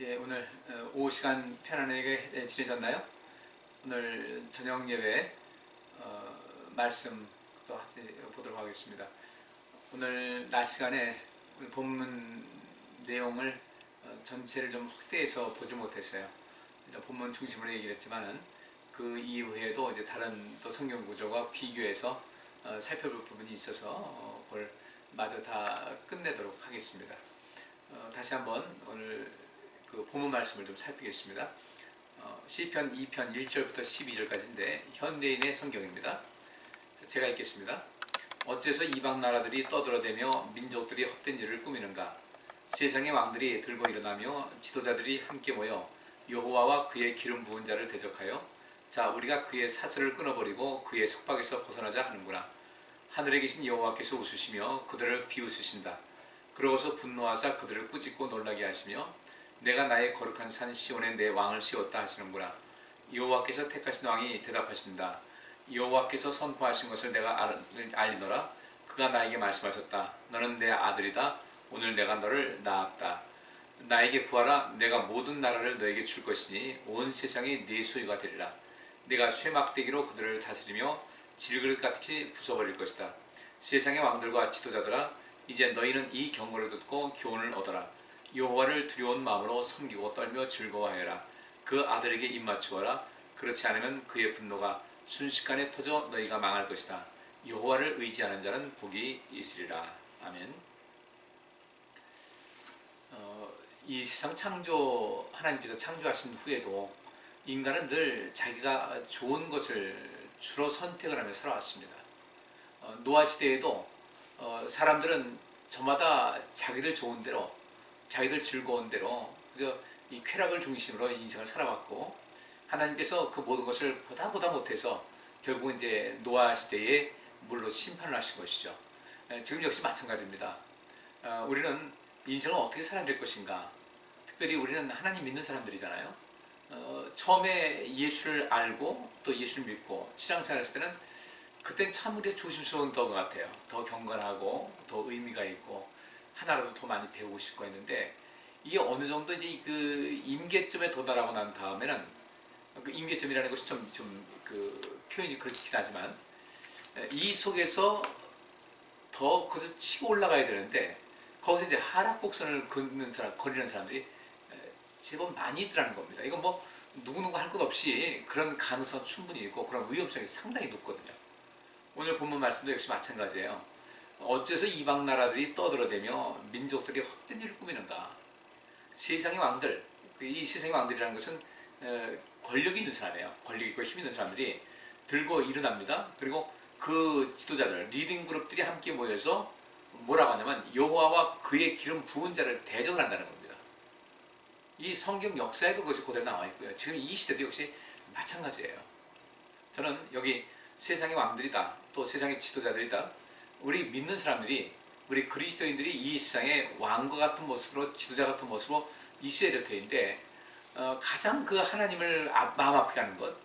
예, 오늘 오후 시간 편안하게 지내셨나요? 오늘 저녁 예배 말씀 또 보도록 하겠습니다. 오늘 낮 시간에 오늘 본문 내용을 전체를 좀 확대해서 보지 못했어요. 일단 본문 중심으로 얘기를 했지만은 그 이후에도 이제 다른 또 성경 구조와 비교해서 살펴볼 부분이 있어서 그걸 마저 다 끝내도록 하겠습니다. 다시 한번 오늘 그 본문 말씀을 좀 살피겠습니다. 시편 2편 1절부터 12절까지인데 현대인의 성경입니다. 제가 읽겠습니다. 어째서 이방 나라들이 떠들어대며 민족들이 헛된 일을 꾸미는가? 세상의 왕들이 들고 일어나며 지도자들이 함께 모여 여호와와 그의 기름 부은 자를 대적하여 자 우리가 그의 사슬을 끊어버리고 그의 속박에서 벗어나자 하는구나. 하늘에 계신 여호와께서 웃으시며 그들을 비웃으신다. 그러고서 분노하사 그들을 꾸짖고 놀라게 하시며 내가 나의 거룩한 산 시온에 내 왕을 씌웠다 하시는구나. 여호와께서 택하신 왕이 대답하신다. 여호와께서 선포하신 것을 내가 알리노라. 그가 나에게 말씀하셨다. 너는 내 아들이다. 오늘 내가 너를 낳았다. 나에게 구하라. 내가 모든 나라를 너에게 줄 것이니 온 세상이 네 소유가 되리라. 내가 쇠막대기로 그들을 다스리며 질그릇같이 부숴버릴 것이다. 세상의 왕들과 지도자들아, 이제 너희는 이 경고를 듣고 교훈을 얻어라. 여호와를 두려운 마음으로 섬기고 떨며 즐거워하여라. 그 아들에게 입맞추어라. 그렇지 않으면 그의 분노가 순식간에 터져 너희가 망할 것이다. 여호와를 의지하는 자는 복이 있으리라. 아멘. 이 세상 창조 하나님께서 창조하신 후에도 인간은 늘 자기가 좋은 것을 주로 선택을 하며 살아왔습니다. 노아 시대에도 사람들은 저마다 자기들 좋은 대로 자기들 즐거운 대로 그저 이 쾌락을 중심으로 인생을 살아왔고 하나님께서 그 모든 것을 보다 못해서 결국 이제 노아 시대에 물로 심판을 하신 것이죠. 지금 역시 마찬가지입니다. 우리는 인생을 어떻게 살아야 될 것인가? 특별히 우리는 하나님 믿는 사람들이잖아요. 처음에 예수를 알고 또 예수를 믿고 신앙생활 했을 때는 그땐 참 우리가 조심스러운 것 같아요. 더 경건하고 더 의미가 있고 하나라도 더 많이 배우고 싶고 했는데 이게 어느 정도 이제 그 임계점에 도달하고 난 다음에는 그 임계점이라는 것이 좀 그 표현이 그렇긴 하지만 이 속에서 더 그것을 치고 올라가야 되는데 거기서 이제 하락곡선을 거리는 사람들이 제법 많이 있더라는 겁니다. 이건 뭐 누구누구 할 것 없이 그런 가능성 충분히 있고 그런 위험성이 상당히 높거든요. 오늘 본문 말씀도 역시 마찬가지예요. 어째서 이방 나라들이 떠들어대며 민족들이 헛된 일을 꾸미는가? 세상의 왕들, 이 세상의 왕들이라는 것은 권력이 있는 사람이에요. 권력 있고 힘 있는 사람들이 들고 일어납니다. 그리고 그 지도자들, 리딩 그룹들이 함께 모여서 뭐라고 하냐면 여호와와 그의 기름 부은 자를 대적을 한다는 겁니다. 이 성경 역사에도 그것이 그대로 나와 있고요. 지금 이 시대도 역시 마찬가지예요. 저는 여기 세상의 왕들이다, 또 세상의 지도자들이다, 우리 믿는 사람들이, 우리 그리스도인들이 이 세상의 왕과 같은 모습으로, 지도자 같은 모습으로 있어야 될 터인데 가장 그 하나님을 마음 아프게 하는 것,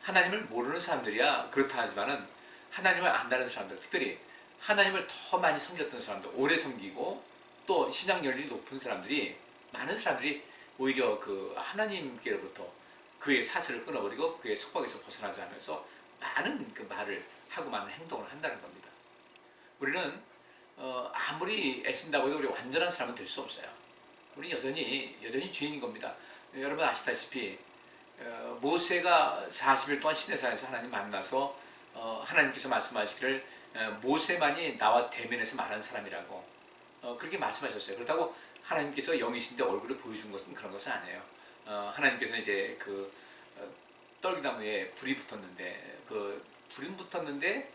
하나님을 모르는 사람들이야 그렇다 하지만은 하나님을 안다는 사람들, 특별히 하나님을 더 많이 섬겼던 사람들, 오래 섬기고 또 신앙 연륜이 높은 사람들이, 많은 사람들이 오히려 그 하나님께로부터 그의 사슬을 끊어버리고 그의 속박에서 벗어나지 않으면서 많은 그 말을 하고 많은 행동을 한다는 겁니다. 우리는 아무리 애쓴다고 해도 우리 완전한 사람은 될 수 없어요. 우리는 여전히 죄인인 겁니다. 여러분 아시다시피 모세가 40일 동안 시내산에서 하나님 만나서 하나님께서 말씀하시기를 모세만이 나와 대면해서 말하는 사람이라고 그렇게 말씀하셨어요. 그렇다고 하나님께서 영이신데 얼굴을 보여준 것은 그런 것은 아니에요. 하나님께서는 이제 그 떨기나무에 불이 붙었는데 그 불은 붙었는데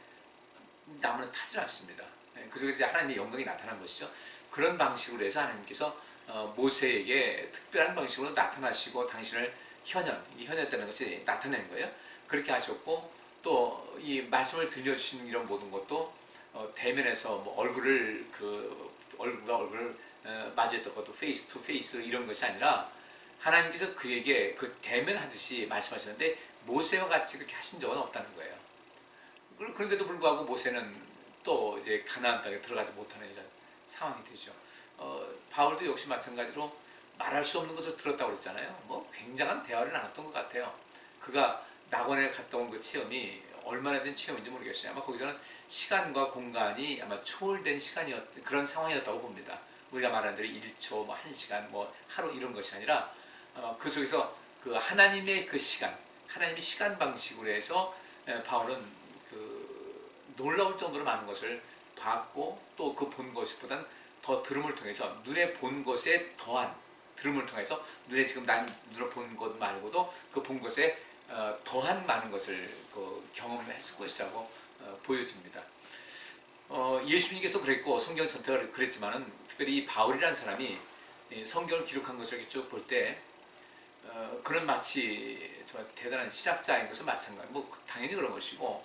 나무는 타질 않습니다. 그중에서 이제 하나님의 영광이 나타난 것이죠. 그런 방식으로 해서 하나님께서 모세에게 특별한 방식으로 나타나시고 당신을 현현했다는 것이 나타내는 거예요. 그렇게 하셨고 또 이 말씀을 들려주시는 이런 모든 것도 대면에서 뭐 얼굴과 얼굴을 마주했던 것도 페이스 투 페이스 이런 것이 아니라 하나님께서 그에게 그 대면하듯이 말씀하셨는데 모세와 같이 그렇게 하신 적은 없다는 거예요. 그런데도 불구하고 모세는 또 이제 가나안 땅에 들어가지 못하는 이런 상황이 되죠. 바울도 역시 마찬가지로 말할 수 없는 것을 들었다고 그랬잖아요. 뭐 굉장한 대화를 나눴던 것 같아요. 그가 낙원에 갔다 온 그 체험이 얼마나 된 체험인지 모르겠어요. 아마 거기서는 시간과 공간이 아마 초월된 시간이었던 그런 상황이었다고 봅니다. 우리가 말하는 대로 1초, 뭐 1시간, 뭐 하루 이런 것이 아니라 그 속에서 그 하나님의 그 시간, 하나님의 시간 방식으로 해서 바울은 그 놀라울 정도로 많은 것을 봤고 또 그 본 것보단 더 들음을 통해서 눈에 본 것에 더한 들음을 통해서 눈에 지금 난 눈으로 본 것 말고도 그 본 것에 더한 많은 것을 그 경험했을 것이라고 보여집니다. 예수님께서 그랬고 성경 전체가 그랬지만은 특별히 이 바울이라는 사람이 성경을 기록한 것을 이렇게 쭉 볼 때 그는 마치 정말 대단한 실학자인 것은 마찬가지. 뭐 당연히 그런 것이고,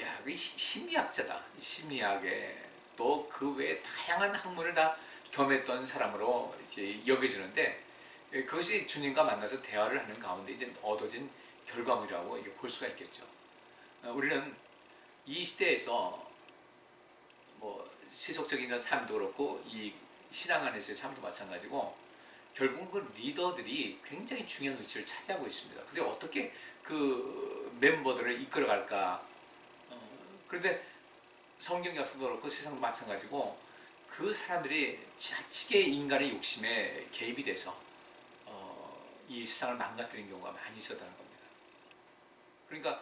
야, 그 심리학자다. 심리학에 또 그 외에 다양한 학문을 다 겸했던 사람으로 이렇게 여겨지는데 그것이 주님과 만나서 대화를 하는 가운데 이제 얻어진 결과물이라고 이게 볼 수가 있겠죠. 우리는 이 시대에서 뭐 세속적인 삶도 그렇고 이 신앙 안에서의 삶도 마찬가지고 결국 그 리더들이 굉장히 중요한 위치를 차지하고 있습니다. 근데 어떻게 그 멤버들을 이끌어갈까? 그런데 성경 역사도 그렇고 세상도 마찬가지고 그 사람들이 지나치게 인간의 욕심에 개입이 돼서 이 세상을 망가뜨린 경우가 많이 있었다는 겁니다. 그러니까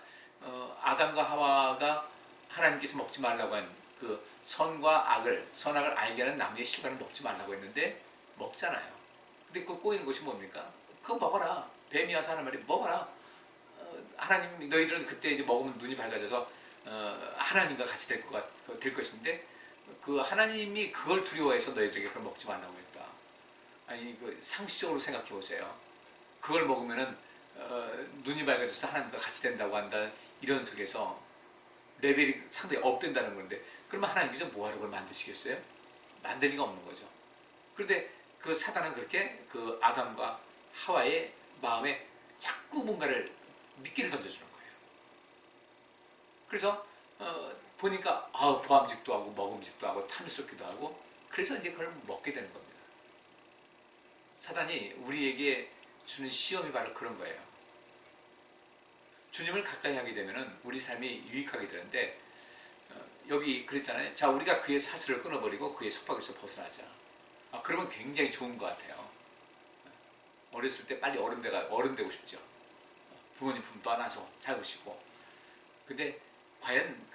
아담과 하와가 하나님께서 먹지 말라고 한 그 선과 악을, 선악을 알게 하는 나무의 실과를 먹지 말라고 했는데 먹잖아요. 근데 그 꼬이는 것이 뭡니까? 그거 먹어라. 뱀이 와서 하는 말이 먹어라. 하나님 너희들은 그때 이제 먹으면 눈이 밝아져서 하나님과 같이 될 것인데 그 하나님이 그걸 두려워해서 너희들에게 그걸 먹지 말라고 했다. 아니 그 상식적으로 생각해 보세요. 그걸 먹으면은 눈이 밝아져서 하나님과 같이 된다고 한다. 이런 속에서 레벨이 상당히 업된다는 건데 그러면 하나님께서 뭐하러 그걸 만드시겠어요? 만들 리가 없는 거죠. 그런데 그 사단은 그렇게 그 아담과 하와의 마음에 자꾸 뭔가를 미끼를 던져주는 거예요. 그래서 보니까 보암직도 하고 먹음직도 하고 탐스럽기도 하고 그래서 이제 그걸 먹게 되는 겁니다. 사단이 우리에게 주는 시험이 바로 그런 거예요. 주님을 가까이 하게 되면 우리 삶이 유익하게 되는데 여기 그랬잖아요. 자, 우리가 그의 사슬을 끊어버리고 그의 속박에서 벗어나자. 그러면 굉장히 좋은 것 같아요. 어렸을 때 빨리 어른 되고 싶죠. 부모님 품 떠나서 살고 싶고. 근데 과연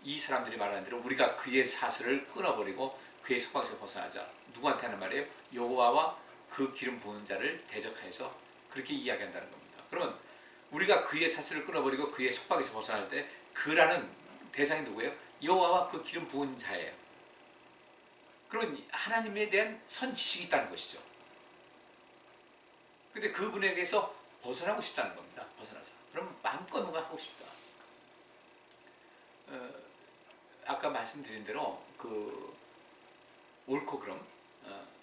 이 사람들이 말하는 대로 우리가 그의 사슬을 끊어버리고 그의 속박에서 벗어나자. 누구한테 하는 말이에요? 여호와와 그 기름 부은 자를 대적하여서 그렇게 이야기한다는 겁니다. 그러면 우리가 그의 사슬을 끊어버리고 그의 속박에서 벗어날 때 그라는 대상이 누구예요? 여호와와 그 기름 부은 자예요. 그러면 하나님에 대한 선지식이 있다는 것이죠. 근데 그분에게서 벗어나고 싶다는 겁니다. 벗어나서. 그럼 마음껏 뭔가 하고 싶다. 아까 말씀드린 대로 그 옳고 그름,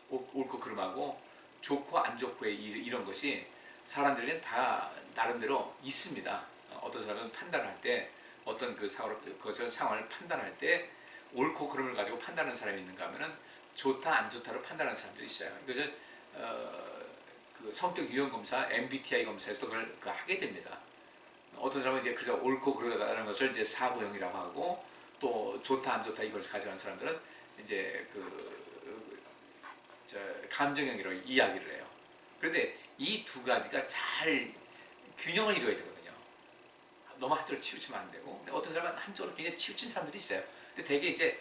옳고 그름하고 좋고 안 좋고의 이런 것이 사람들에겐 다 나름대로 있습니다. 어떤 사람은 판단할 때 어떤 그것을 상황을 판단할 때 옳고 그름을 가지고 판단하는 사람이 있는가 하면은 좋다 안 좋다로 판단하는 사람들이 있어요. 이것을 그 성격 유형 검사 MBTI 검사에서도 그걸 하게 됩니다. 어떤 사람은 이제 그저 옳고 그르다라는 것을 이제 사고형이라고 하고 또 좋다 안 좋다 이걸 가져가는 사람들은 이제 감정형이라고 이야기를 해요. 그런데 이 두 가지가 잘 균형을 이루어야 되거든요. 너무 한쪽으로 치우치면 안 되고 근데 어떤 사람은 한쪽으로 굉장히 치우친 사람들이 있어요. 근데 되게 이제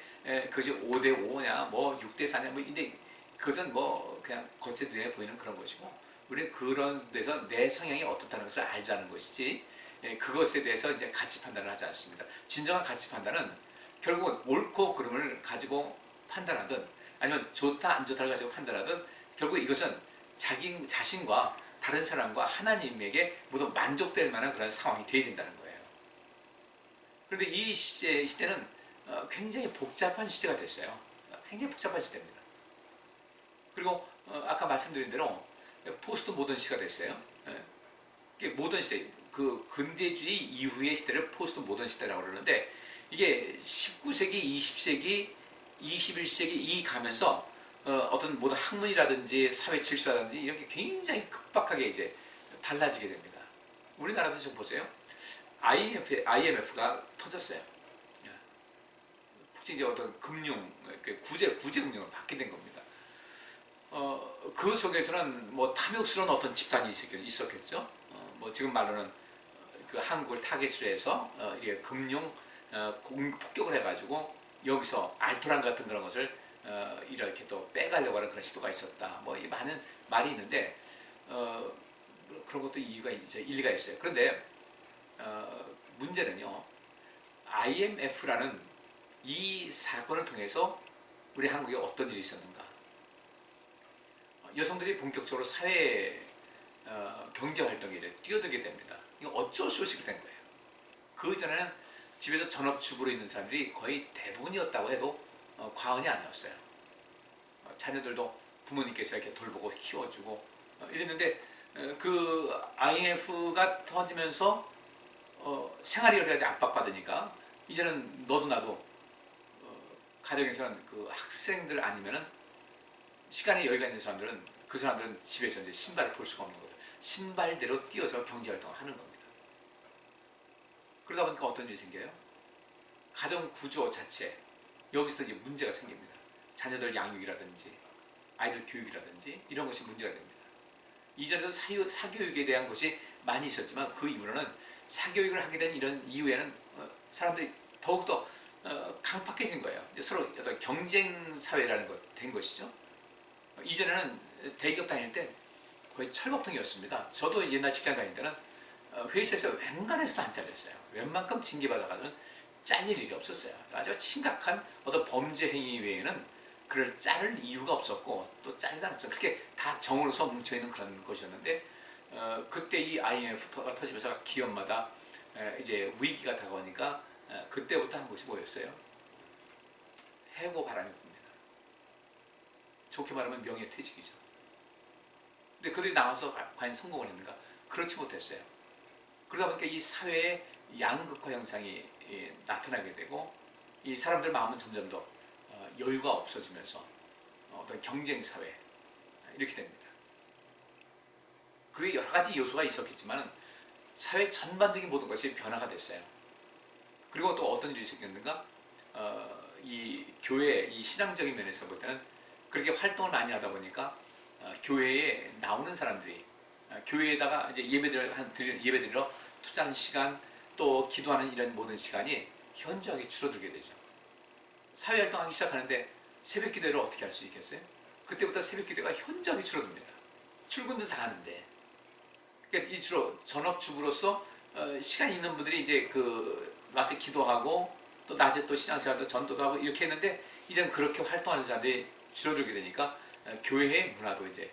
그것이 5대5냐 뭐 6대4냐 뭐 근데 그것은 뭐 그냥 겉에 눈에 보이는 그런 것이고 우리는 그런 데서 내 성향이 어떻다는 것을 알자는 것이지 그것에 대해서 이제 가치 판단을 하지 않습니다. 진정한 가치 판단은 결국은 옳고 그름을 가지고 판단하든 아니면 좋다 안 좋다를 가지고 판단하든 결국 이것은 자기 자신과 다른 사람과 하나님에게 모두 만족될 만한 그런 상황이 되어야 된다는 거예요. 그런데 이 시대는 굉장히 복잡한 시대가 됐어요. 굉장히 복잡한 시대입니다. 그리고 아까 말씀드린 대로 포스트 모던 시대가 됐어요. 모던 시대, 그 근대주의 이후의 시대를 포스트 모던 시대라고 그러는데 이게 19세기, 20세기, 21세기 이 가면서 어떤 모든 학문이라든지 사회 질서라든지 이렇게 굉장히 급박하게 이제 달라지게 됩니다. 우리나라도 좀 보세요. IMF가 터졌어요. 국제적 어떤 금융, 구제 금융을 받게 된 겁니다. 그 속에서는 뭐 탐욕스러운 어떤 집단이 있었겠죠. 뭐 지금 말로는 그 한국을 타겟으로 해서 이게 금융 폭격을 해가지고 여기서 알토란 같은 그런 것을 이렇게 또 빼가려고 하는 그런 시도가 있었다. 뭐 많은 말이 있는데 그런 것도 이유가 이제 일리가 있어요. 그런데 문제는요, IMF라는 이 사건을 통해서 우리 한국에 어떤 일이 있었는가? 여성들이 본격적으로 사회 경제 활동에 이제 뛰어들게 됩니다. 이거 어쩔 수 없이 된 거예요. 그 전에는 집에서 전업주부로 있는 사람들이 거의 대부분이었다고 해도 과언이 아니었어요. 자녀들도 부모님께서 이렇게 돌보고 키워주고 이랬는데 그 IMF가 터지면서 생활이 여러 가지 압박받으니까 이제는 너도 나도 가정에서는 그 학생들 아니면은 시간에 여유가 있는 사람들은 그 사람들은 집에서 이제 신발을 볼 수가 없는 거죠. 신발대로 뛰어서 경제활동을 하는 겁니다. 그러다 보니까 어떤 일이 생겨요? 가정 구조 자체, 여기서 이제 문제가 생깁니다. 자녀들 양육이라든지 아이들 교육이라든지 이런 것이 문제가 됩니다. 이전에도 사교육에 대한 것이 많이 있었지만 그 이후로는 사교육을 하게 된 이런 이후에는 사람들이 더욱더 강팍해진 거예요. 서로 어떤 경쟁 사회라는 것 된 것이죠. 이전에는 대기업 다닐 때 거의 철밥통이었습니다. 저도 옛날 직장 다닐 때는 회사에서 웬간해서도 안 잘렸어요. 웬만큼 징계받아가지고 잘릴 일이 없었어요. 아주 심각한 어떤 범죄 행위 외에는 그를 자를 이유가 없었고 또 자르지 않았어요. 그렇게 다 정으로서 뭉쳐있는 그런 것이었는데 그때 이 IMF가 터지면서 기업마다 이제 위기가 다가오니까 그때부터 한 것이 뭐였어요? 해고 바람이 붑니다. 좋게 말하면 명예퇴직이죠. 근데 그들이 나와서 과연 성공을 했는가? 그렇지 못했어요. 그러다 보니까 이 사회의 양극화 현상이 나타나게 되고 이 사람들 마음은 점점 더 여유가 없어지면서 어떤 경쟁 사회 이렇게 됩니다. 그게 여러 가지 요소가 있었겠지만 사회 전반적인 모든 것이 변화가 됐어요. 그리고 또 어떤 일이 생겼는가? 이 교회, 이 신앙적인 면에서 볼 때는 그렇게 활동을 많이 하다 보니까 교회에 나오는 사람들이 교회에다가 이제 예배드리러 투자하는 시간 또 기도하는 이런 모든 시간이 현저하게 줄어들게 되죠. 사회활동하기 시작하는데 새벽 기도를 어떻게 할 수 있겠어요? 그때부터 새벽 기도가 현저하게 줄어듭니다. 출근도 다 하는데. 그러니까 이 주로 전업주부로서 시간 있는 분들이 이제 그 와서 기도하고 또 낮에 또 신앙생활도 전도도 하고 이렇게 했는데 이제는 그렇게 활동하는 사람들이 줄어들게 되니까 교회의 문화도 이제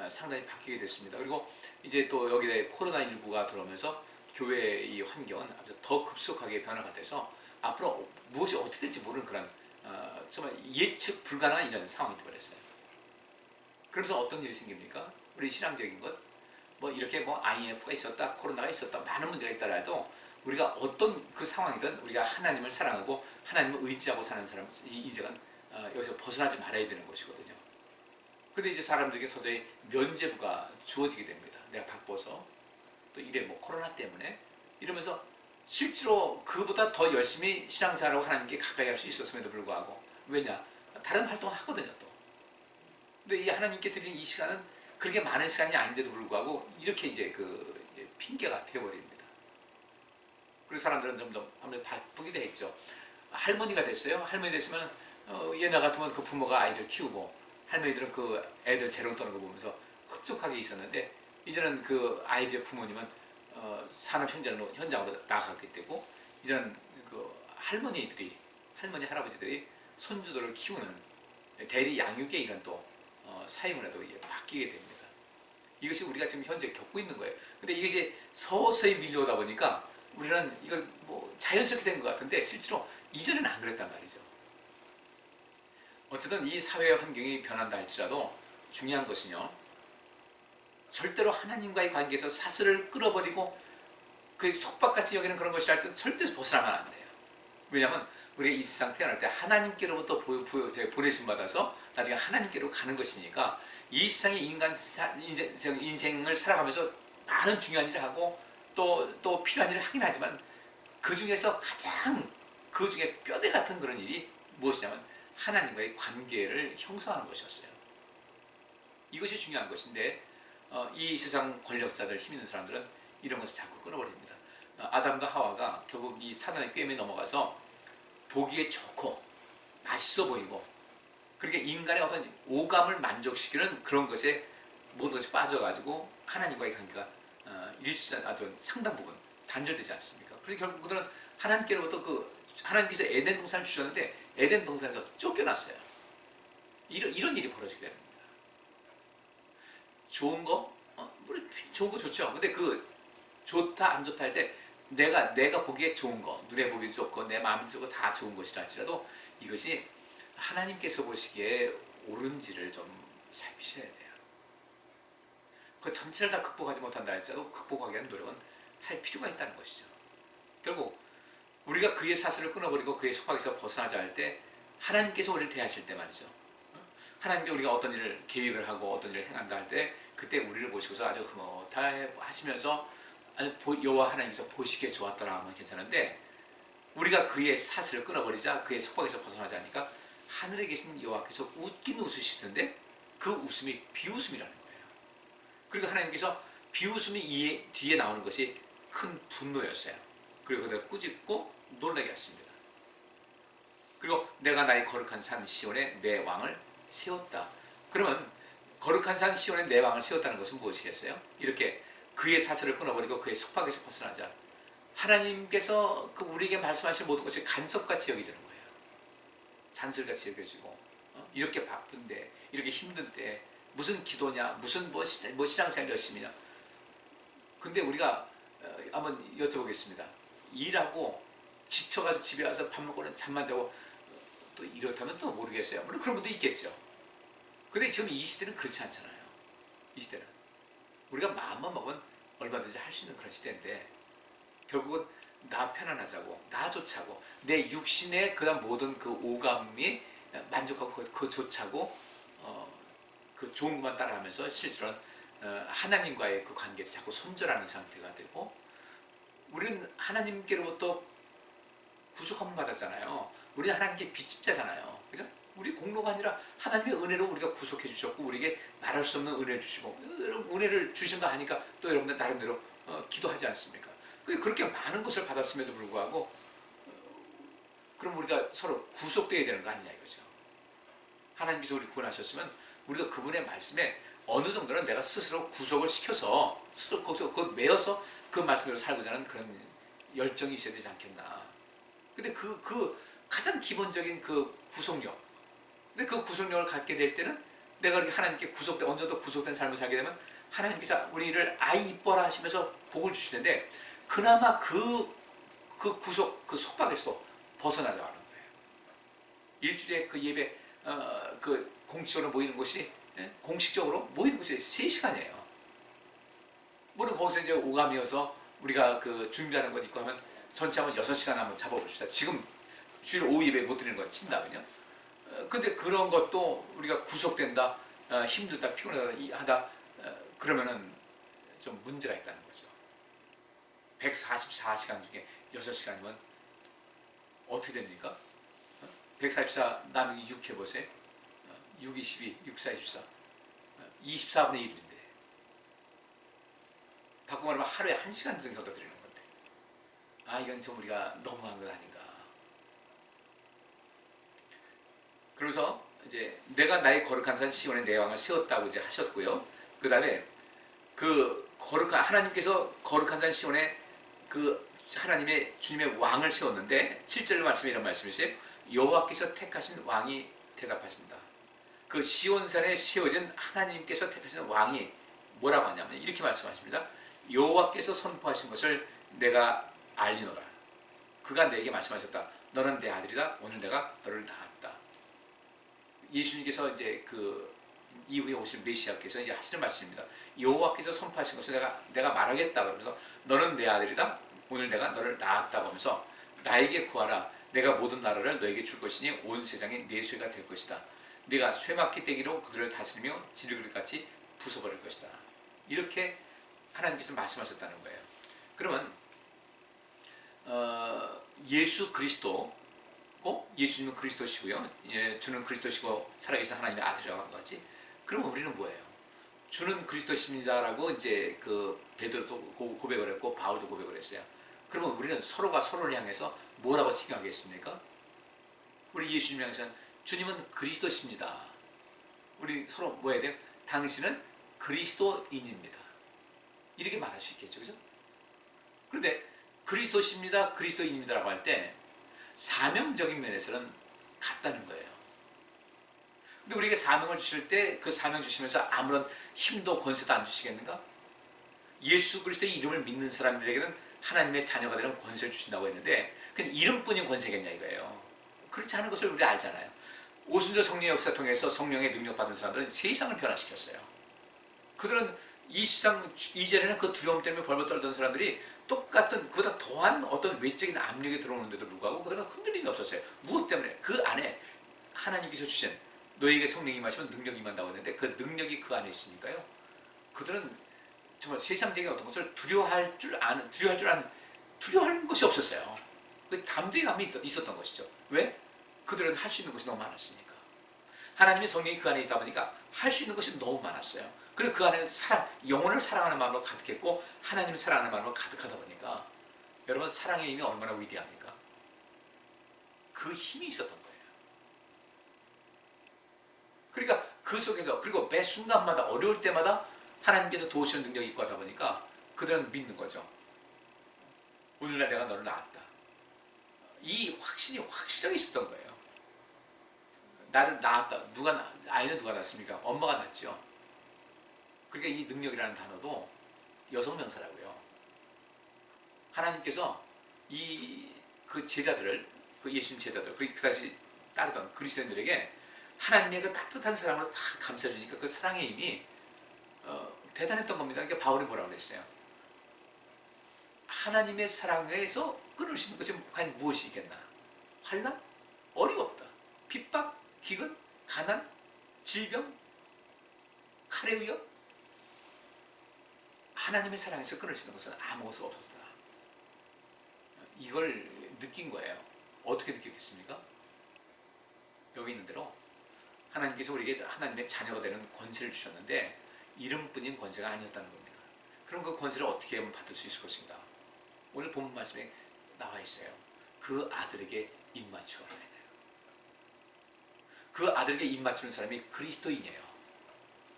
상당히 바뀌게 됐습니다. 그리고 이제 또 여기에 코로나19가 들어오면서 교회의 이 환경은 아주 더 급속하게 변화가 돼서 앞으로 무엇이 어떻게 될지 모르는 그런 정말 예측 불가능한 이런 상황이 되어버렸어요. 그러면서 어떤 일이 생깁니까? 우리 신앙적인 것, 뭐 이렇게 뭐 IMF가 있었다, 코로나가 있었다, 많은 문제가 있더라도 우리가 어떤 그 상황이든 우리가 하나님을 사랑하고 하나님을 의지하고 사는 사람 이제는 여기서 벗어나지 말아야 되는 것이거든요. 근데 이제 사람들에게 서서히 면죄부가 주어지게 됩니다. 내가 바빠서 또 이래 뭐 코로나 때문에 이러면서 실제로 그보다 더 열심히 신앙생활하고 하나님께 가까이 할 수 있었음에도 불구하고 왜냐? 다른 활동을 하거든요 또. 근데 이 하나님께 드리는 이 시간은 그렇게 많은 시간이 아닌데도 불구하고 이렇게 이제 이제 핑계가 되어버립니다. 그래서 사람들은 좀 더 아무래도 바쁘게 되겠죠. 할머니가 됐어요. 할머니 됐으면 옛날 같으면 그 부모가 아이들 키우고 할머니들은 그 애들 재롱 떠는 거 보면서 흡족하게 있었는데 이제는 그 아이들의 부모님은 산업 현장으로 나가게 되고 이제는 그 할머니 할아버지들이 손주들을 키우는 대리 양육의 이런 또 사회문화도 바뀌게 됩니다. 이것이 우리가 지금 현재 겪고 있는 거예요. 근데 이것이 서서히 밀려오다 보니까 우리는 이걸 뭐 자연스럽게 된 것 같은데 실제로 이전에는 안 그랬단 말이죠. 어쨌든 이 사회 환경이 변한다 할지라도 중요한 것은요, 절대로 하나님과의 관계에서 사슬을 끌어버리고 그 속박같이 여기는 그런 것이라 할 때 절대 벗어나면 안 돼요. 왜냐하면 우리가 이 세상 태어날 때 하나님께로부터 보내심 받아서 나중에 하나님께로 가는 것이니까 이 세상의 인생을 살아가면서 많은 중요한 일을 하고 또 필요한 일을 하긴 하지만 그 중에서 가장 그 중에 뼈대 같은 그런 일이 무엇이냐면 하나님과의 관계를 형성하는 것이었어요. 이것이 중요한 것인데 이 세상 권력자들, 힘 있는 사람들은 이런 것을 자꾸 끊어버립니다. 아담과 하와가 결국 이 사단의 꾀임에 넘어가서 보기에 좋고 맛있어 보이고 그렇게 인간의 어떤 오감을 만족시키는 그런 것에 모든 것이 빠져가지고 하나님과의 관계가 상당 부분 단절되지 않습니까? 그래서 결국 그들은 하나님께로부터 하나님께서 에덴 동산을 주셨는데 에덴 동산에서 쫓겨났어요. 이런 일이 벌어지게 되는 겁니다. 좋은 거? 좋은 거 좋죠. 근데 좋다 안 좋다 할 때 내가 보기에 좋은 거, 눈에 보기 좋고 내 마음에 좋고 다 좋은 것이라 할지라도 이것이 하나님께서 보시기에 옳은지를 좀 살피셔야 돼요. 그 전체를 다 극복하지 못한다 할지라도 극복하기 위한 노력은 할 필요가 있다는 것이죠. 결국 우리가 그의 사슬을 끊어버리고 그의 속박에서 벗어나자 할 때 하나님께서 우리를 대하실 때 말이죠. 하나님께 우리가 어떤 일을 계획을 하고 어떤 일을 행한다 할 때 그때 우리를 보시고서 아주 흐뭇하게 하시면서 여호와 하나님께서 보시기에 좋았더라 하면 괜찮은데 우리가 그의 사슬을 끊어버리자 그의 속박에서 벗어나자 하니까 하늘에 계신 여호와께서 웃긴 웃으시던데 그 웃음이 비웃음이라는 거예요. 그리고 하나님께서 비웃음이 뒤에 나오는 것이 큰 분노였어요. 그리고 그들을 꾸짖고 놀라게 하십니다. 그리고 내가 나의 거룩한 산 시온에 내 왕을 세웠다. 그러면 거룩한 산 시온에 내 왕을 세웠다는 것은 무엇이겠어요? 이렇게 그의 사슬을 끊어버리고 그의 속박에서 벗어나자 하나님께서 우리에게 말씀하신 모든 것이 간섭같이 여기지는 거예요. 잔소리같이 여겨지고 이렇게 바쁜데 이렇게 힘든 때 무슨 기도냐 무슨 신앙생활 열심히냐. 근데 우리가 한번 여쭤보겠습니다. 일하고 지쳐가지고 집에 와서 밥 먹고는 잠만 자고 또 이렇다면 또 모르겠어요. 물론 그런 분도 있겠죠. 근데 지금 이 시대는 그렇지 않잖아요. 이 시대는 우리가 마음만 먹으면 얼마든지 할 수 있는 그런 시대인데 결국은 나 편안하자고 나 좋자고 내 육신의 그다음 모든 그 오감이 만족하고 그거 좋자고 그 좋은 것만 따라하면서 실제로는 하나님과의 그 관계에서 자꾸 손절하는 상태가 되고 우리는 하나님께로부터 구속함을 받았잖아요. 우리는 하나님께 빚진 자잖아요. 그죠? 우리 공로가 아니라 하나님의 은혜로 우리가 구속해 주셨고 우리에게 말할 수 없는 은혜를 주시고 은혜를 주신다 하니까 또 여러분들 나름대로 기도하지 않습니까? 그렇게 많은 것을 받았음에도 불구하고 그럼 우리가 서로 구속되어야 되는 거 아니냐 이거죠. 하나님께서 우리 구원하셨으면 우리도 그분의 말씀에 어느 정도는 내가 스스로 구속을 시켜서 스스로 거기서 매어서 그 말씀대로 살고자 하는 그런 열정이 있어야 되지 않겠나. 근데 가장 기본적인 그 구속력. 근데 그 구속력을 갖게 될 때는 내가 이렇게 하나님께 어느 정도 구속된 삶을 살게 되면 하나님께서 우리를 아이 이뻐라 하시면서 복을 주시는데 그나마 그 구속, 그 속박에서 벗어나자고 하는 거예요. 일주일에 그 예배, 공식적으로 모이는 곳이, 공식적으로 모이는 곳이 3시간이에요. 물론 거기서 이제 오감이어서 우리가 준비하는 것 있고 하면 전체 한번 6시간 한번 잡아봅시다. 지금 주일 오후 예배 못 드리는 건 친다면요. 근데 그런 것도 우리가 구속된다, 힘들다, 피곤하다, 그러면은 좀 문제가 있다는 거죠. 144시간 중에 6시간이면 어떻게 됩니까? 144 나누기 6 해보세요. 6, 22, 6, 4, 24. 24분의 1인데. 바꿔 말하면 하루에 1시간 정도 드리는 건데. 이건 좀 우리가 너무한 것 아닌가. 그래서 이제 내가 나의 거룩한 산 시온에 내 왕을 세웠다고 이제 하셨고요. 그 다음에 하나님께서 거룩한 산 시온에 하나님의 주님의 왕을 세웠는데 7절 말씀에 이런 말씀이세요. 여호와께서 택하신 왕이 대답하신다. 그 시온산에 세워진 하나님께서 택하신 왕이 뭐라고 하냐면 이렇게 말씀하십니다. 여호와께서 선포하신 것을 내가 알리노라. 그가 내게 말씀하셨다. 너는 내 아들이다. 오늘 내가 너를 낳았다. 예수님께서 이제 이후에 오실 메시아께서 이제 하시는 말씀입니다. 여호와께서 선포하신 것을 내가 말하겠다. 그러면서 너는 내 아들이다. 오늘 내가 너를 낳았다고 하면서 나에게 구하라. 내가 모든 나라를 너에게 줄 것이니 온 세상이 내 소유가 될 것이다. 네가 쇠막기 떼기로 그들을 다스리며 지르그릇같이 부숴버릴 것이다. 이렇게 하나님께서 말씀하셨다는 거예요. 그러면 예수 그리스도, 예수님은 그리스도시고요. 예, 주는 그리스도시고 살아계신 하나님의 아들이라고 한 거지. 그러면 우리는 뭐예요? 주는 그리스도십니다라고 이제 그 베드로도 고백을 했고 바울도 고백을 했어요. 그러면 우리는 서로가 서로를 향해서 뭐라고 칭하겠습니까? 우리 예수님 향해서 주님은 그리스도십니다. 우리 서로 뭐 해야 돼요? 당신은 그리스도인입니다. 이렇게 말할 수 있겠죠, 그죠? 그런데 그리스도십니다, 그리스도인입니다라고 할 때 사명적인 면에서는 같다는 거예요. 근데 우리에게 사명을 주실 때 그 사명 주시면서 아무런 힘도 권세도 안 주시겠는가? 예수 그리스도의 이름을 믿는 사람들에게는 하나님의 자녀가 되는 권세를 주신다고 했는데 그냥 이름뿐인 권세겠냐 이거예요. 그렇지 않은 것을 우리 알잖아요. 오순절 성령의 역사 통해서 성령의 능력 받은 사람들은 세상을 변화시켰어요. 그들은 이 세상 이전에는 그 두려움 때문에 벌벌 떨던 사람들이 똑같은 그보다 더한 어떤 외적인 압력이 들어오는데도 불구하고 그들은 흔들림이 없었어요. 무엇 때문에? 그 안에 하나님께서 주신 너에게 성령이 임하시면 능력이 임한다고 했는데 그 능력이 그 안에 있으니까요. 그들은 정말 세상적인 어떤 것을 두려워할 줄 아는 두려워하는 것이 없었어요. 그 담대감이 있었던 것이죠. 왜? 그들은 할 수 있는 것이 너무 많았으니까. 하나님의 성령이 그 안에 있다 보니까 할 수 있는 것이 너무 많았어요. 그리고 그 안에 영혼을 사랑하는 마음으로 가득했고 하나님을 사랑하는 마음으로 가득하다 보니까 여러분 사랑의 힘이 얼마나 위대합니까? 그 힘이 있었던 거예요. 그러니까 그 속에서 그리고 매 순간마다 어려울 때마다 하나님께서 도우시는 능력이 있고 하다 보니까 그들은 믿는 거죠. 오늘날 내가 너를 낳았다. 이 확신이 확실하게 있었던 거예요. 나를 낳았다. 아이는 누가 낳습니까? 엄마가 낳죠. 그러니까 이 능력이라는 단어도 여성명사라고요. 하나님께서 그 제자들을, 그 예수님 제자들, 그 다시 따르던 그리스도인들에게 하나님의 그 따뜻한 사랑으로 다 감싸주니까 그 사랑의 힘이 대단했던 겁니다. 그러니까 바울이 뭐라고 그랬어요? 하나님의 사랑에서 끊을 수 있는 것이 과연 무엇이겠나? 환난? 어림없다. 핍박? 기근? 가난? 질병? 칼의 위협? 하나님의 사랑에서 끊을 수 있는 것은 아무것도 없었다. 이걸 느낀 거예요. 어떻게 느꼈겠습니까? 여기 있는 대로 하나님께서 우리에게 하나님의 자녀가 되는 권세를 주셨는데 이름뿐인 권세가 아니었다는 겁니다. 그럼 그 권세를 어떻게 하면 받을 수 있을 것인가? 오늘 본문 말씀에 나와 있어요. 그 아들에게 입 맞추어라. 그 아들에게 입 맞추는 사람이 그리스도인이에요.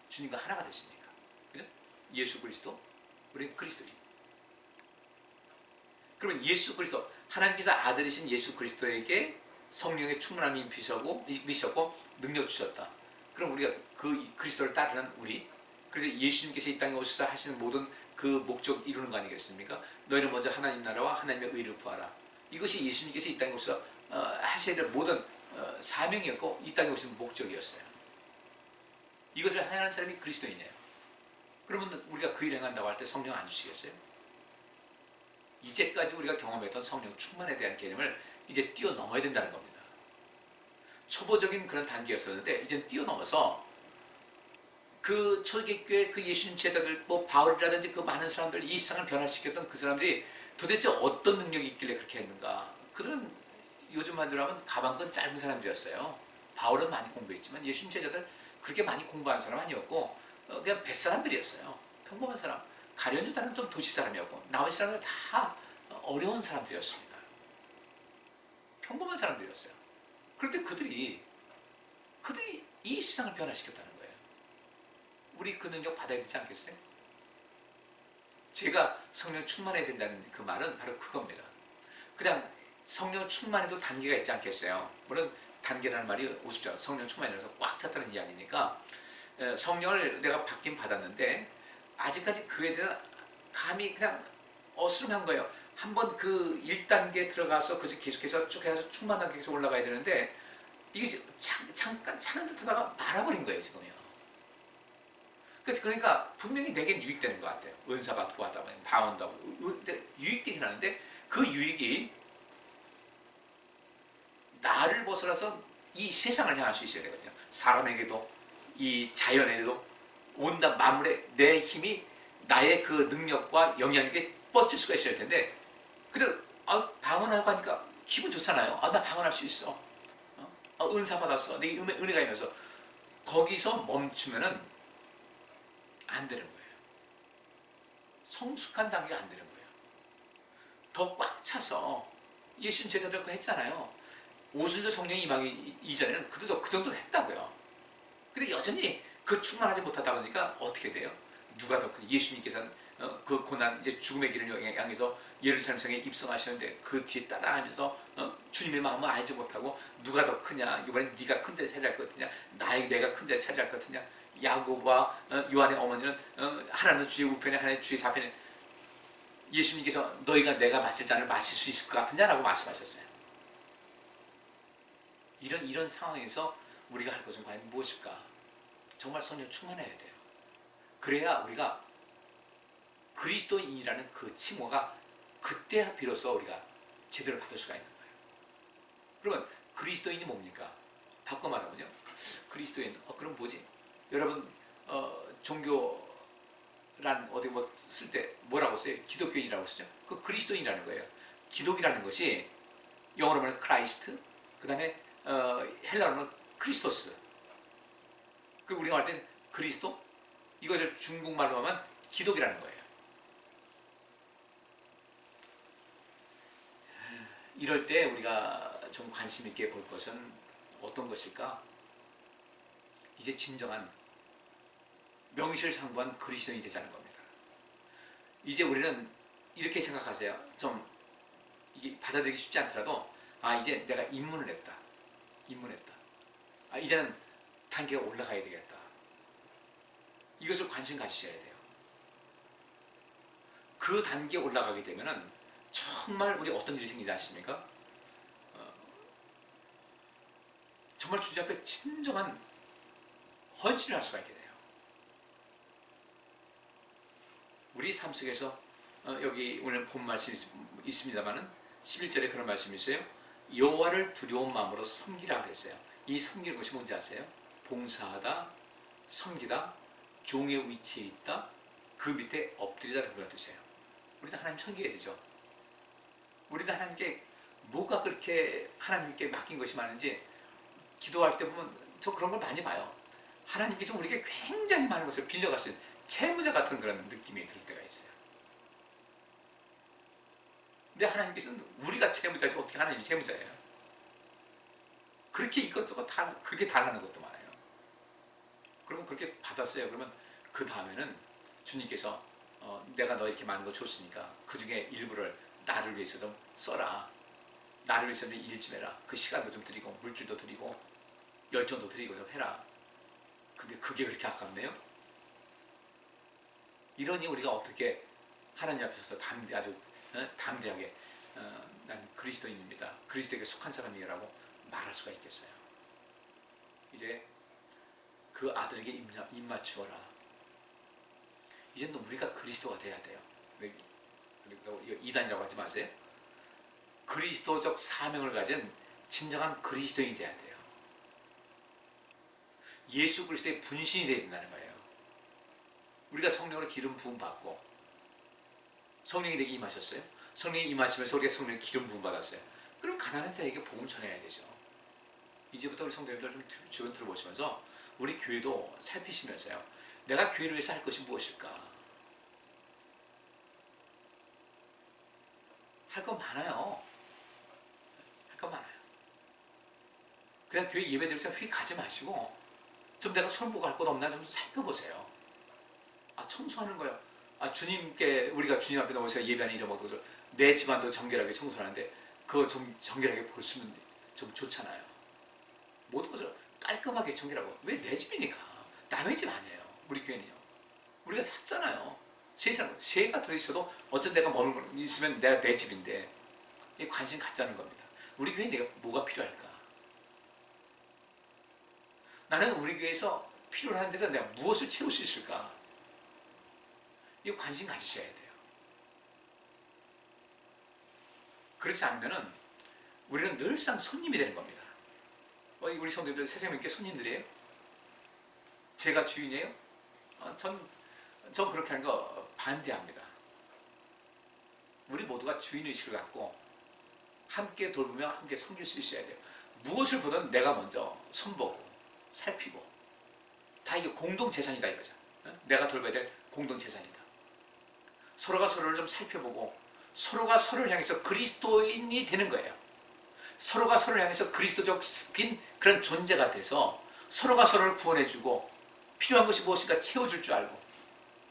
주님과 하나가 됐으니까. 그죠? 예수 그리스도, 우리는 그리스도인. 그러면 예수 그리스도, 하나님께서 아들이신 예수 그리스도에게 성령의 충만함이 미셨고 능력 주셨다. 그럼 우리가 그 그리스도를 따르는 우리, 그래서 예수님께서 이 땅에 오셔서 하시는 모든 그 목적 이루는 거 아니겠습니까? 너희는 먼저 하나님 나라와 하나님의 의를 구하라. 이것이 예수님께서 이 땅에 오셔서 하셔야 될 모든 사명이었고 이 땅에 오신 목적이었어요. 이것을 행하는 사람이 그리스도인이에요. 그러면 우리가 그 일 행한다고 할 때 성령 안 주시겠어요? 이제까지 우리가 경험했던 성령 충만에 대한 개념을 이제 뛰어넘어야 된다는 겁니다. 초보적인 그런 단계였었는데 이제는 뛰어넘어서 그 초대교회 그 예수님 제자들, 뭐 바울이라든지 그 많은 사람들, 이 세상을 변화시켰던 그 사람들이 도대체 어떤 능력이 있길래 그렇게 했는가? 그들은 요즘 말대로 하면 가방끈 짧은 사람들이었어요. 바울은 많이 공부했지만 예수님 제자들 그렇게 많이 공부하는 사람 아니었고 그냥 뱃사람들이었어요. 평범한 사람. 가룟 유다는 좀 도시 사람이었고 나머지 사람들은 다 어려운 사람들이었습니다. 평범한 사람들이었어요. 그런데 그들이 이 세상을 변화시켰다는 거예요. 우리 그 능력 받아야 되지 않겠어요? 제가 성령 충만해야 된다는 그 말은 바로 그겁니다. 그냥 성령 충만해도 단계가 있지 않겠어요? 물론 단계라는 말이 우습죠. 성령 충만이라서 꽉 찼다는 게 아니니까 성령을 내가 받긴 받았는데 아직까지 그에 대해서 감이 그냥 어스름한 거예요. 한번 그 1단계에 들어가서 그것을 계속해서 쭉 해서 충만하게 계속 올라가야 되는데 이게 잠깐 차는 듯 하다가 말아버린 거예요, 지금요. 그러니까 분명히 내겐 유익되는 것 같아요. 은사 받고 하다 보니 방언도 하고 유익되긴 하는데 그 유익이 나를 벗어나서 이 세상을 향할 수 있어야 되거든요. 사람에게도 이 자연에도 온갖 만물에 내 힘이 나의 그 능력과 영향력에 뻗칠 수가 있어야 할 텐데 그래도 방언하고 하니까 기분 좋잖아요. 나 방언할 수 있어. 은사 받았어. 내 은혜가 있면서 거기서 멈추면은 안 되는 거예요. 성숙한 단계가 안 되는 거예요. 더 꽉 차서 예수님 제자들 거 했잖아요. 오순절 성령이 임하기 이전에는 그래도 그 정도는 했다고요. 근데 여전히 그 충만하지 못하다 보니까 어떻게 돼요? 누가 더 큰? 예수님께서는 그 고난 이제 죽음의 길을 향해서 예루살렘 성에 입성하시는데 그 뒤에 따라가면서 주님의 마음을 알지 못하고 누가 더 크냐? 이번엔 네가 큰 자리 차지할 것 같으냐? 내가 큰 자리 차지할 것 같으냐? 야고보와 요한의 어머니는 하나는 주의 우편에 하나는 주의 좌편에 예수님께서 너희가 내가 마실 잔을 마실 수 있을 것 같으냐라고 말씀하셨어요. 이런 상황에서 우리가 할 것은 과연 무엇일까? 정말 성령 충만해야 돼요. 그래야 우리가 그리스도인이라는 그 칭호가 그때야 비로소 우리가 제대로 받을 수가 있는 거예요. 그러면 그리스도인이 뭡니까? 바꿔 말하면요. 그리스도인, 그럼 뭐지? 여러분, 종교란 어디 뭐 쓸 때 뭐라고 써요? 기독교인이라고 쓰죠? 그 그리스도인이라는 거예요. 기독이라는 것이 영어로 말하면 크라이스트, 그 다음에 헬라어로는 크리스토스. 그 우리가 말 땐 그리스도? 이것을 중국말로 하면 기독이라는 거예요. 이럴 때 우리가 좀 관심 있게 볼 것은 어떤 것일까? 이제 진정한 명실상부한 그리스도인이 되자는 겁니다. 이제 우리는 이렇게 생각하세요. 좀 이게 받아들이기 쉽지 않더라도 이제 내가 입문을 했다. 이제는 단계가 올라가야 되겠다. 이것을 관심 가지셔야 돼요. 그 단계에 올라가게 되면은 정말 우리 어떤 일이 생기지 않습니까? 정말 주님 앞에 진정한 헌신을 할 수가 있게 돼요. 우리 삶 속에서 여기 오늘 본 말씀이 있습니다만은 11절에 그런 말씀이 있어요. 여호와를 두려운 마음으로 섬기라 그랬어요. 이 섬기는 것이 뭔지 아세요? 봉사하다, 섬기다, 종의 위치에 있다, 그 밑에 엎드리다 그런 뜻이에요. 우리도 하나님 섬겨야 되죠. 우리도 하나님께 뭐가 그렇게 하나님께 맡긴 것이 많은지 기도할 때 보면 저 그런 걸 많이 봐요. 하나님께서 우리에게 굉장히 많은 것을 빌려가신 채무자 같은 그런 느낌이 들 때가 있어요. 근데 하나님께서는 우리가 채무자지 어떻게 하나님이 채무자예요? 그렇게 이것저것 다 그렇게 달라는 것도 많아요. 그러면 그렇게 받았어요. 그러면 그 다음에는 주님께서 내가 너 이렇게 많은 거 줬으니까 그 중에 일부를 나를 위해서 좀 써라. 나를 위해서 좀 일 좀 해라. 그 시간도 좀 드리고 물질도 드리고 열정도 드리고 좀 해라. 근데 그게 그렇게 아깝네요? 이러니 우리가 어떻게 하나님 앞에서 아주 담대하게 난 그리스도인입니다. 그리스도에게 속한 사람이라고 말할 수가 있겠어요. 이제 그 아들에게 입 맞추어라. 이제는 우리가 그리스도가 돼야 돼요. 그리고 이단이라고 하지 마세요. 그리스도적 사명을 가진 진정한 그리스도인이 돼야 돼요. 예수 그리스도의 분신이 되어야 된다는 거예요. 우리가 성령으로 기름 부음 받고 성령이 내게 임하셨어요. 성령이 임하시면서 우리가 성령의 기름 부음 받았어요. 그럼 가난한 자에게 복음 전해야 되죠. 이제부터 우리 성도님들 좀 주변 들어보시면서 우리 교회도 살피시면서요. 내가 교회를 위해서 할 것이 무엇일까? 할 거 많아요. 할 거 많아요. 그냥 교회 예배 드리면서 휙 가지 마시고 좀 내가 손보고 것 없나 좀 살펴보세요. 청소하는 거요. 주님께 우리가 주님 앞에 나오셔서 예배하는 이름 얻어서 내 집안도 정결하게 청소하는데 그거 좀 정결하게 보시면 좀 좋잖아요. 모든 것을 깔끔하게 정결하고 왜 내 집이니까 남의 집 아니에요. 우리 교회는요. 우리가 샀잖아요. 세상 새가 들어있어도 어쩐 내가 머물고 있으면 내가 내 집인데 이게 관심 갖자는 겁니다. 우리 교회에 내가 뭐가 필요할까? 나는 우리 교회에서 필요한 데서 내가 무엇을 채울 수 있을까? 이거 관심 가지셔야 돼요. 그렇지 않으면은 우리는 늘상 손님이 되는 겁니다. 우리 성도님들 새생명교회 손님들이에요? 제가 주인이에요? 전 그렇게 하는 거 반대합니다. 우리 모두가 주인의식을 갖고 함께 돌보며 함께 섬길 수 있어야 돼요. 무엇을 보든 내가 먼저 손보고 살피고, 다 이게 공동재산이다 이거죠. 내가 돌봐야 될 공동재산이다. 서로가 서로를 좀 살펴보고 서로가 서로를 향해서 그리스도인이 되는 거예요. 서로가 서로를 향해서 그리스도적인 그런 존재가 돼서 서로가 서로를 구원해주고 필요한 것이 무엇인가 채워줄 줄 알고,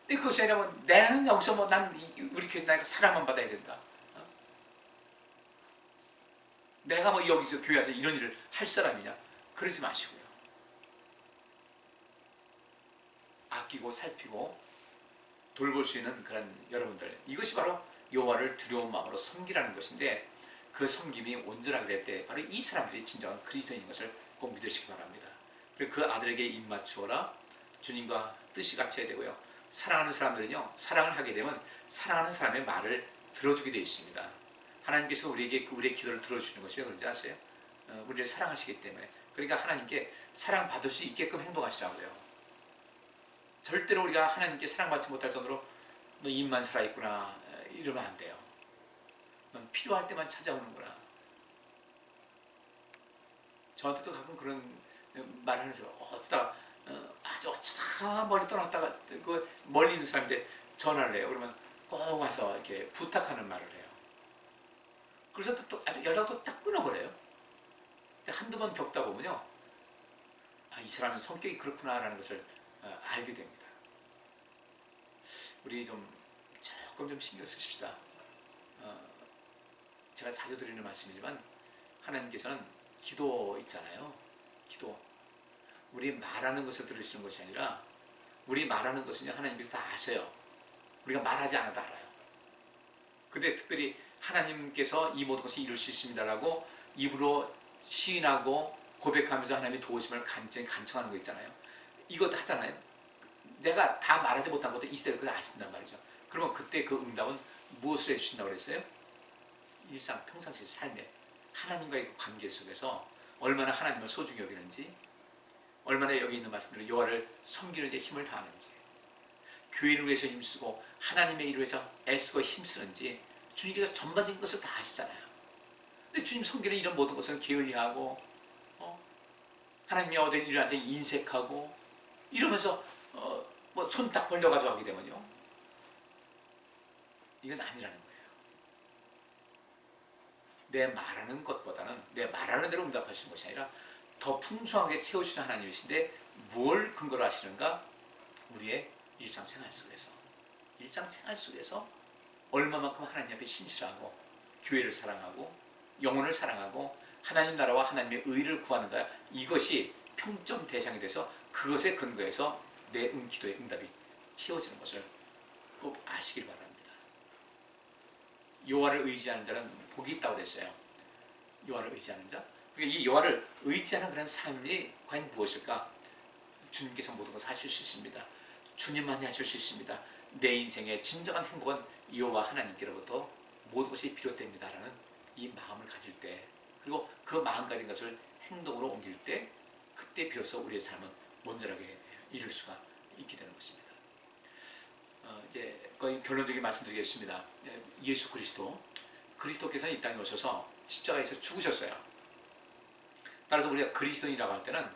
그것이 아니라 나는 여기서 난 우리 교회에서 내가 사랑만 받아야 된다, 내가 여기서 교회에서 이런 일을 할 사람이냐, 그러지 마시고요. 아끼고 살피고 돌볼 수 있는 그런 여러분들, 이것이 바로 여호와를 두려운 마음으로 섬기라는 것인데, 그 섬김이 온전하게 될 때 바로 이 사람들이 진정한 그리스도인인 것을 꼭 믿으시기 바랍니다. 그리고 그 아들에게 입 맞추어라, 주님과 뜻이 같아야 되고요. 사랑하는 사람들은요, 사랑을 하게 되면 사랑하는 사람의 말을 들어주게 되어 있습니다. 하나님께서 우리에게 우리의 기도를 들어주시는 것이 왜 그런지 아세요? 우리를 사랑하시기 때문에. 그러니까 하나님께 사랑받을 수 있게끔 행동하시라고 해요. 절대로 우리가 하나님께 사랑받지 못할 정도로 너 입만 살아있구나 이러면 안 돼요. 넌 필요할 때만 찾아오는구나. 저한테도 가끔 그런 말을 하면서 어쩌다 아주 어쩌다 멀리 떠났다가 그 멀리 있는 사람한테 전화를 해요. 그러면 꼭 와서 이렇게 부탁하는 말을 해요. 그래서 또 아주 연락도 딱 끊어버려요. 근데 한두 번 겪다 보면요, 이 사람은 성격이 그렇구나라는 것을 알게 됩니다. 우리 조금 좀 신경 쓰십시다. 제가 자주 드리는 말씀이지만 하나님께서는 기도 있잖아요. 기도. 우리 말하는 것을 들으시는 것이 아니라 우리 말하는 것은요, 하나님께서 다 아셔요. 우리가 말하지 않아도 알아요. 근데 특별히 하나님께서 이 모든 것을 이룰 수 있습니다라고 입으로 시인하고 고백하면서 하나님의 도우심을 간청하는 거 있잖아요. 이것도 하잖아요. 내가 다 말하지 못한 것도 있어요. 그걸 아신단 말이죠. 그러면 그때 그 응답은 무엇을 해주신다고 그랬어요? 일상 평상시 삶에 하나님과의 관계 속에서 얼마나 하나님을 소중히 여기는지, 얼마나 여기 있는 말씀대로 여호와를 섬기는 데 힘을 다하는지, 교회를 위해서 힘쓰고 하나님의 일을 위해서 애쓰고 힘쓰는지 주님께서 전반적인 것을 다 아시잖아요. 근데 주님 섬기는 이런 모든 것은 게을리하고 하나님이 얻은 일을 완전히 인색하고 이러면서 손 딱 벌려가지고 하게 되면요, 이건 아니라는 거예요. 내 말하는 것보다는 내 말하는 대로 응답하시는 것이 아니라 더 풍성하게 채우시는 하나님이신데 뭘 근거로 하시는가? 우리의 일상생활 속에서 얼마만큼 하나님 앞에 신실하고 교회를 사랑하고 영혼을 사랑하고 하나님 나라와 하나님의 의를 구하는가, 이것이 평점 대상이 돼서 그것에 근거해서 내 기도의 응답이 채워지는 것을 꼭 아시길 바랍니다. 여호와를 의지하는 자는 복이 있다고 그랬어요. 여호와를 의지하는 자. 그러니까 이 여호와를 의지하는 그런 삶이 과연 무엇일까? 주님께서 모든 것을 하실 수 있습니다. 주님만이 하실 수 있습니다. 내 인생의 진정한 행복은 여호와 하나님께로부터 모든 것이 비롯됩니다라는 이 마음을 가질 때, 그리고 그 마음 가진 것을 행동으로 옮길 때, 그때 비로소 우리의 삶은 온전하게 이룰 수가 있게 되는 것입니다. 이제 거의 결론적인 말씀드리겠습니다. 예수 그리스도께서 이 땅에 오셔서 십자가에서 죽으셨어요. 따라서 우리가 그리스도인이라고 할 때는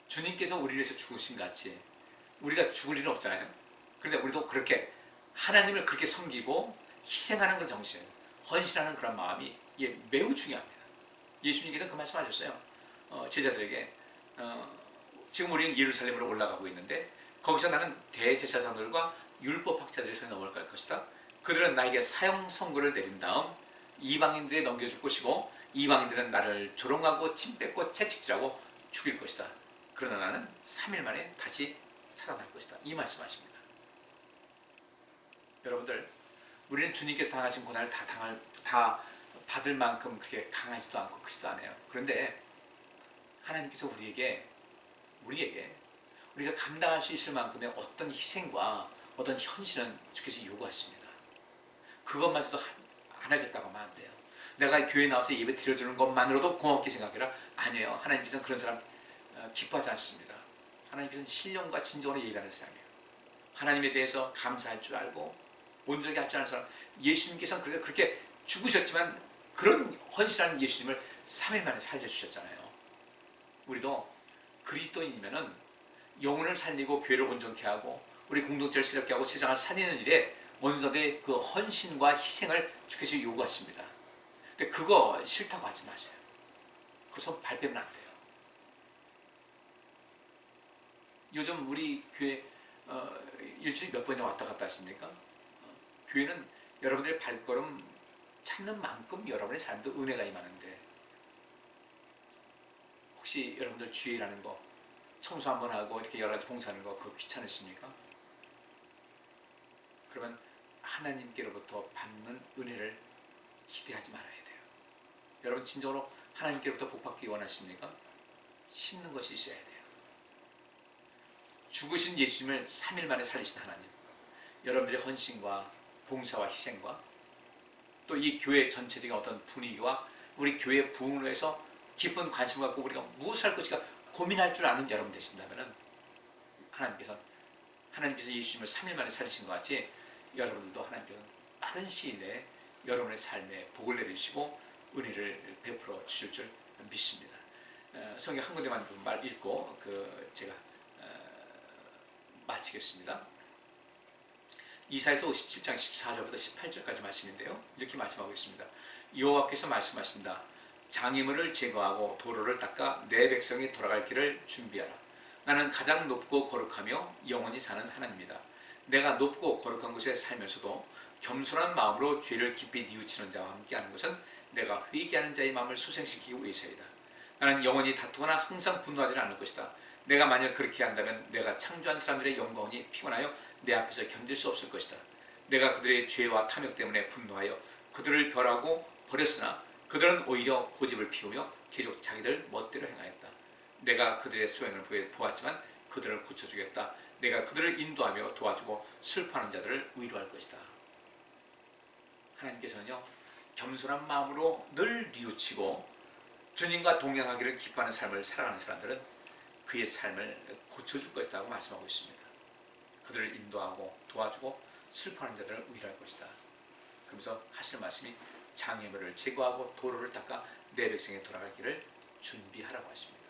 주님께서 우리를 위해서 죽으신 같이 우리가 죽을 일은 없잖아요. 그런데 우리도 그렇게 하나님을 그렇게 섬기고 희생하는 그 정신, 헌신하는 그런 마음이 매우 중요합니다. 예수님께서 그 말씀하셨어요. 제자들에게 지금 우리는 예루살렘으로 올라가고 있는데 거기서 나는 대제사장들과 율법학자들의 손에 넘어갈 것이다. 그들은 나에게 사형 선고를 내린 다음 이방인들에 넘겨줄 것이고 이방인들은 나를 조롱하고 침 뱉고 채찍질하고 죽일 것이다. 그러나 나는 3일 만에 다시 살아날 것이다. 이 말씀하십니다. 여러분들, 우리는 주님께서 당하신 고난을 다 받을 만큼 그렇게 강하지도 않고 크지도 않아요. 그런데 하나님께서 우리에게 우리가 감당할 수 있을 만큼의 어떤 희생과 어떤 헌신은 주께서 요구하십니다. 그것마저도 안 하겠다고 하면 안 돼요. 내가 교회 나와서 예배 드려주는 것만으로도 고맙게 생각해라. 아니에요. 하나님께서는 그런 사람 기뻐하지 않습니다. 하나님께서는 신령과 진정으로 예배하는 사람이에요. 하나님에 대해서 감사할 줄 알고 온전히 할 줄 아는 사람. 예수님께서는 그래서 그렇게 죽으셨지만 그런 헌신하는 예수님을 3일 만에 살려주셨잖아요. 우리도 그리스도인이면은 영혼을 살리고 교회를 온전케 하고 우리 공동체를 새롭게 하고 세상을 살리는 일에 어느 정도의 그 헌신과 희생을 주께서 요구하십니다. 근데 그거 싫다고 하지 마세요. 그래서 발뺌은 안 돼요. 요즘 우리 교회 일주일에 몇 번이나 왔다 갔다 하십니까? 교회는 여러분들의 발걸음 찾는 만큼 여러분의 삶도 은혜가 임하는데 혹시 여러분들 주일하는 거 청소 한번 하고 이렇게 여러 가지 봉사하는 거 그거 귀찮으십니까? 그러면 하나님께로부터 받는 은혜를 기대하지 말아야 돼요. 여러분 진정으로 하나님께로부터 복받기 원하십니까? 심는 것이 있어야 돼요. 죽으신 예수님을 3일 만에 살리신 하나님, 여러분들의 헌신과 봉사와 희생과 또 이 교회 전체적인 어떤 분위기와 우리 교회 부흥을 위해서 깊은 관심을 갖고 우리가 무엇을 할 것인가 고민할 줄 아는 여러분 되신다면 하나님께서 예수님을 3일 만에 살리신 것 같이 여러분들도 하나님께서 빠른 시일 내에 여러분의 삶에 복을 내리시고 은혜를 베풀어 주실 줄 믿습니다. 성경 한 군데만 말 읽고 제가 마치겠습니다. 이사야서 57장 14절부터 18절까지 말씀인데요. 이렇게 말씀하고 있습니다. 여호와께서 말씀하신다. 장애물을 제거하고 도로를 닦아 내 백성이 돌아갈 길을 준비하라. 나는 가장 높고 거룩하며 영원히 사는 하나님이다. 내가 높고 거룩한 곳에 살면서도 겸손한 마음으로 죄를 깊이 뉘우치는 자와 함께하는 것은 내가 회개하는 자의 마음을 소생시키기 위해서이다. 나는 영원히 다투거나 항상 분노하지는 않을 것이다. 내가 만약 그렇게 한다면 내가 창조한 사람들의 영광이 피곤하여 내 앞에서 견딜 수 없을 것이다. 내가 그들의 죄와 탐욕 때문에 분노하여 그들을 벌하고 버렸으나 그들은 오히려 고집을 피우며 계속 자기들 멋대로 행하였다. 내가 그들의 소행을 보았지만 그들을 고쳐주겠다. 내가 그들을 인도하며 도와주고 슬퍼하는 자들을 위로할 것이다. 하나님께서는요, 겸손한 마음으로 늘 뉘우치고 주님과 동행하기를 기뻐하는 삶을 살아가는 사람들은 그의 삶을 고쳐줄 것이라고 말씀하고 있습니다. 그들을 인도하고 도와주고 슬퍼하는 자들을 위로할 것이다. 그러면서 하시는 말씀이 장애물을 제거하고 도로를 닦아 내 백성에 돌아갈 길을 준비하라고 하십니다.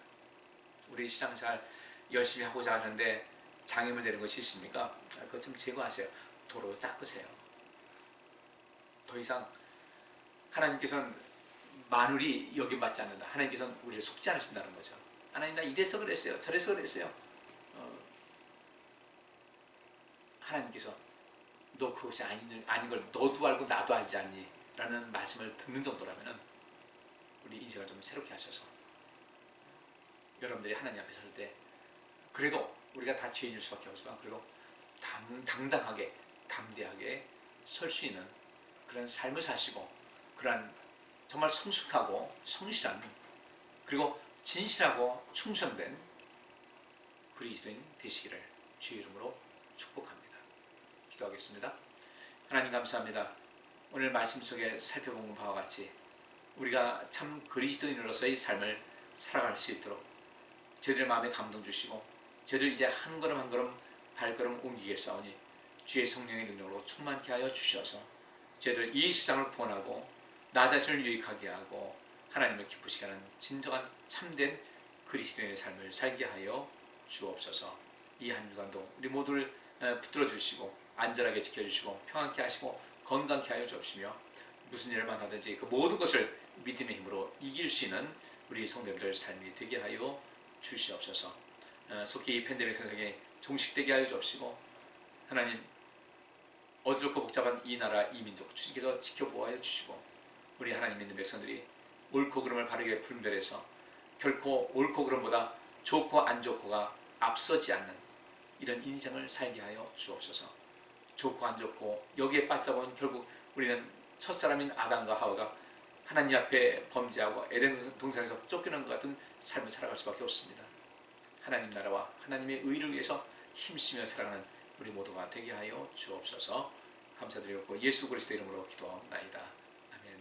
우리 신앙생활 열심히 하고자 하는데 장애물 되는 것이 있습니까? 그것 좀 제거하세요. 도로 닦으세요. 더 이상 하나님께서는 만울이 여김받지 않는다. 하나님께서는 우리를 속지 않으신다는 거죠. 하나님 나 이래서 그랬어요. 저래서 그랬어요. 하나님께서 너 그것이 아닌 걸 너도 알고 나도 알지 않니? 라는 말씀을 듣는 정도라면 우리 인생을 좀 새롭게 하셔서 여러분들이 하나님 앞에 설 때 그래도 우리가 다 죄인일 수밖에 없지만 그래도 당당하게 담대하게 설 수 있는 그런 삶을 사시고 그런 정말 성숙하고 성실한 그리고 진실하고 충성된 그리스도인 되시기를 주의 이름으로 축복합니다. 기도하겠습니다. 하나님 감사합니다. 오늘 말씀 속에 살펴본 바와 같이 우리가 참 그리스도인으로서의 삶을 살아갈 수 있도록 저희들의 마음에 감동 주시고 저희들 이제 한 걸음 한 걸음 발걸음 옮기겠사오니 주의 성령의 능력으로 충만케 하여 주셔서 저희들 이 세상을 구원하고 나 자신을 유익하게 하고 하나님을 기쁘시게 하는 진정한 참된 그리스도인의 삶을 살게 하여 주옵소서. 이 한 주간도 우리 모두를 붙들어 주시고 안전하게 지켜주시고 평안케 하시고 건강케 하여 주옵시며 무슨 일을 만나든지 그 모든 것을 믿음의 힘으로 이길 수 있는 우리 성도님들 삶이 되게 하여 주시옵소서. 속히 이 팬데믹 현상이 종식되게 하여 주옵시고 하나님 어지럽고 복잡한 이 나라 이 민족 주님께서 지켜보아 주시고 우리 하나님 믿는 백성들이 옳고 그름을 바르게 분별해서 결코 옳고 그름보다 좋고 안 좋고가 앞서지 않는 이런 인생을 살게 하여 주옵소서. 좋고 안 좋고 여기에 빠지다 보면 결국 우리는 첫사람인 아담과 하와가 하나님 앞에 범죄하고 에덴 동산에서 쫓겨난 것 같은 삶을 살아갈 수밖에 없습니다. 하나님 나라와 하나님의 의를 위해서 힘쓰며 살아가는 우리 모두가 되게 하여 주옵소서. 감사드리고 예수 그리스도 이름으로 기도하옵나이다. 아멘.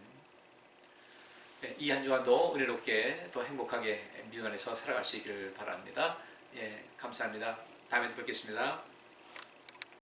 이 한 주간도 은혜롭게 또 행복하게 믿음 안에서 살아갈 수 있기를 바랍니다. 예, 감사합니다. 다음에 또 뵙겠습니다.